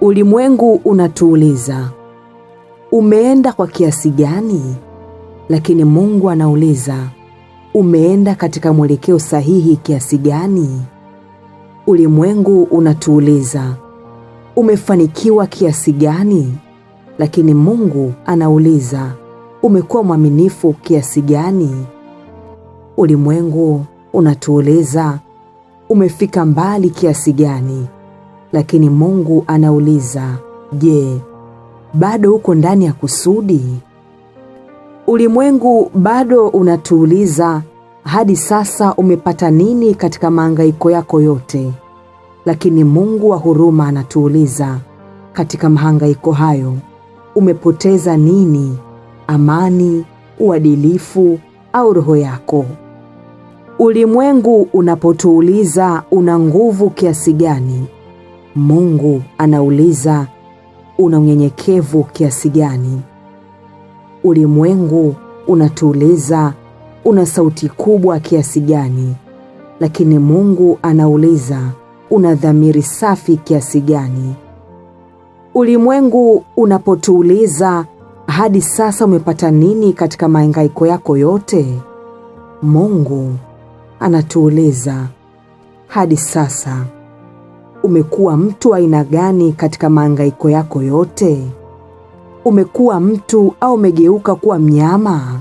Ulimwengu unatuuliza, umeenda kwa kiasi gani? Lakini Mungu anauliza, umeenda katika mwelekeo sahihi kiasi gani? Ulimwengu unatuuliza, umefanikiwa kiasi gani? Lakini Mungu anauliza, umekuwa mwaminifu kiasi gani? Ulimwengu unatuuliza, umefika mbali kiasi gani? Lakini Mungu anauliza, je, bado uko ndani ya kusudi? Ulimwengu bado unatuuliza, hadi sasa umepata nini katika mahangaiko yako yote? Lakini Mungu wa huruma anatuuliza, katika mahangaiko hayo umepoteza nini? Amani, uadilifu au roho yako? Ulimwengu unapotuuliza una nguvu kiasi gani, Mungu anauliza una unyenyekevu kiasi gani? Ulimwengu unatuuliza una sauti kubwa kiasi gani, lakini Mungu anauliza una dhamiri safi kiasi gani? Ulimwengu unapotuuliza hadi sasa umepata nini katika mahangaiko yako yote, Mungu anatuuliza hadi sasa umekuwa mtu aina gani katika mahangaiko yako yote? Umekuwa mtu au umegeuka kuwa mnyama?